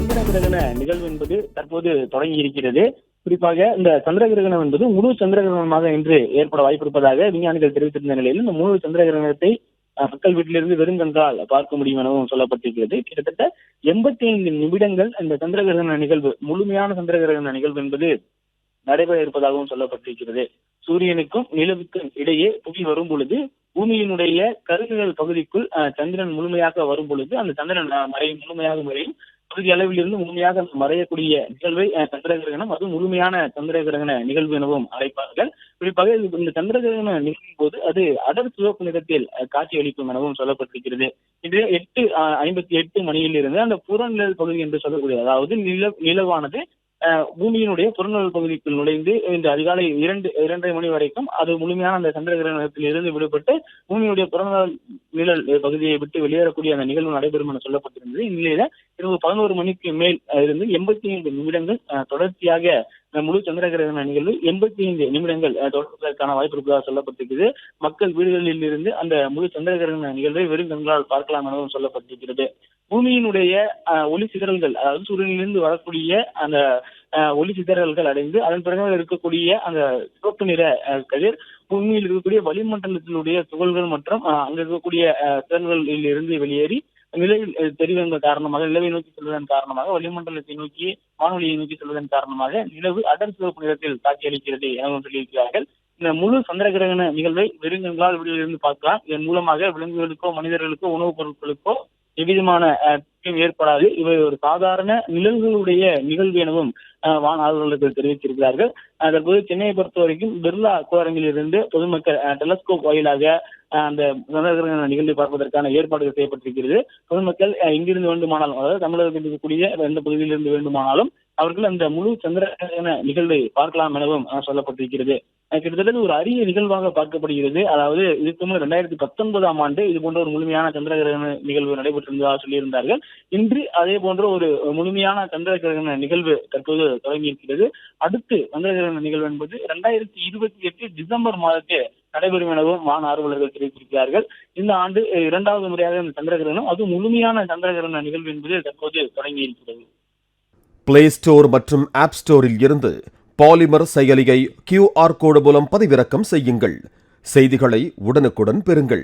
சந்திர கிரகண நிகழ்வு என்பது தற்போது தொடங்கி இருக்கிறது. குறிப்பாக இந்த சந்திர கிரகணம் என்பது முழு சந்திர கிரகணமாக இன்று ஏற்பட வாய்ப்பு இருப்பதாக விஞ்ஞானிகள் தெரிவித்திருந்த நிலையில் இந்த முழு சந்திர கிரகணத்தை மக்கள் வீட்டிலிருந்து வெறும் கண்களால் பார்க்க முடியும் எனவும் சொல்லப்பட்டிருக்கிறது. கிட்டத்தட்ட 85 நிமிடங்கள் இந்த சந்திர கிரகண நிகழ்வு, முழுமையான சந்திர கிரகண நிகழ்வு என்பது நடைபெற இருப்பதாகவும் சொல்லப்பட்டிருக்கிறது. சூரியனுக்கும் நிலவுக்கும் இடையே புவி வரும் பொழுது பூமியினுடைய கருங்கல் பகுதிக்குள் சந்திரன் முழுமையாக வரும் பொழுது அந்த சந்திரன் முழுமையாக மறையும். பகுதி அளவில் இருந்து முழுமையாக மறையக்கூடிய நிகழ்வை சந்திர கிரகணம், அது முழுமையான சந்திர கிரகண நிகழ்வு எனவும் அழைப்பார்கள். குறிப்பாக இந்த சந்திர கிரகண நிகழ்வும் போது அது அடர் சிவப்பு நிறத்தில் காட்சியளிக்கும் எனவும் சொல்லப்பட்டிருக்கிறது. இது 8:58 மணியிலிருந்து அந்த புறநிழல் பகுதி என்று சொல்லக்கூடிய, அதாவது நிலவானது பூமியினுடைய புறநிழல் பகுதிக்குள் நுழைந்து இந்த அதிகாலை 2:30 மணி வரைக்கும் அது முழுமையான அந்த சந்திர கிரகணத்தில் இருந்து விடுபட்டு பூமியுடைய புறநிழல் பகுதியை விட்டு வெளியேறக்கூடிய அந்த நிகழ்வு நடைபெறும் என சொல்லப்பட்டிருந்தது. இந்நிலையில இரவு 11 மணிக்கு மேல் இருந்து 85 நிமிடங்கள் தொடர்ச்சியாக முழு சந்திர கிரகண நிகழ்வு 85 நிமிடங்கள் தொடர்வதற்கான வாய்ப்பு இருப்பதாக சொல்லப்பட்டிருக்கிறது. மக்கள் வீடுகளில் இருந்து அந்த முழு சந்திர கிரகண நிகழ்வை வெறும் கண்களால் பார்க்கலாம் எனவும் சொல்லப்பட்டிருக்கிறது. பூமியினுடைய ஒளி சிதறல்கள், அதாவது சூரியனிலிருந்து வரக்கூடிய அந்த ஒளி சிதறல்கள் அடைந்து அதன் பிறகு இருக்கக்கூடிய அந்த சிவப்பு நிற கதிர் பூமியில் இருக்கக்கூடிய வளிமண்டலத்தினுடைய துகள்கள் மற்றும் அங்க இருக்கக்கூடிய சிதறல்களில் இருந்து வெளியேறி நிலவில் தெரிவதன் காரணமாக, நிலவை நோக்கி செல்வதன் காரணமாக, வளிமண்டலத்தை நோக்கி வானொலியை நோக்கி செல்வதன் காரணமாக நிலவு அடர் சிவப்பு நிறத்தில் காட்சியளிக்கிறது எனவும் சொல்லியிருக்கிறார்கள். இந்த முழு சந்திர கிரகண நிகழ்வை வெறுங்கண்களால் வெளியிலிருந்து பார்க்கலாம். இதன் மூலமாக விலங்குகளுக்கோ மனிதர்களுக்கோ உணவுப் பொருட்களுக்கோ எவ்விதமான ஏற்படாது. இவை ஒரு சாதாரண நிழல்களுடைய நிகழ்வு எனவும் வான் ஆர்வலர்கள் தெரிவித்திருக்கிறார்கள். தற்போது சென்னையை பொறுத்த வரைக்கும் பிர்லா கோரங்கில் இருந்து பொதுமக்கள் டெலஸ்கோப் வாயிலாக அந்த சந்திர கிரகண நிகழ்வை பார்ப்பதற்கான ஏற்பாடுகள் செய்யப்பட்டிருக்கிறது. பொதுமக்கள் எங்கிருந்து வேண்டுமானாலும், அதாவது தமிழகத்தில் இருக்கக்கூடிய எந்த பகுதியிலிருந்து வேண்டுமானாலும் அவர்கள் அந்த முழு சந்திர கிரகண நிகழ்வை பார்க்கலாம் எனவும் சொல்லப்பட்டிருக்கிறது. கிட்டத்தட்ட ஒரு அரிய நிகழ்வாக பார்க்கப்படுகிறது. அதாவது இதுக்கு முன் 2019ஆம் ஆண்டு இது போன்ற ஒரு முழுமையான சந்திர கிரகண நிகழ்வு நடைபெற்றிருந்ததாக சொல்லியிருந்தார்கள். இன்று அதே போன்ற ஒரு முழுமையான சந்திர கிரகண நிகழ்வு தற்போது தொடங்கி இருக்கிறது. அடுத்து சந்திர கிரகண நிகழ்வு என்பது 2028 டிசம்பர் மாதத்தில் நடைபெறும் எனவும் வான் ஆர்வலர்கள் தெரிவித்திருக்கிறார்கள். இந்த ஆண்டு 2வது முறையாக இந்த சந்திர கிரகணம், அது முழுமையான சந்திர கிரகண நிகழ்வு என்பது தற்போது தொடங்கி இருக்கிறது. பிளே ஸ்டோர் மற்றும் ஆப் ஸ்டோரில் இருந்து பாலிமர் செயலியை QR கோடு மூலம் பதிவிறக்கம் செய்யுங்கள். செய்திகளை உடனுக்குடன் பெறுங்கள்.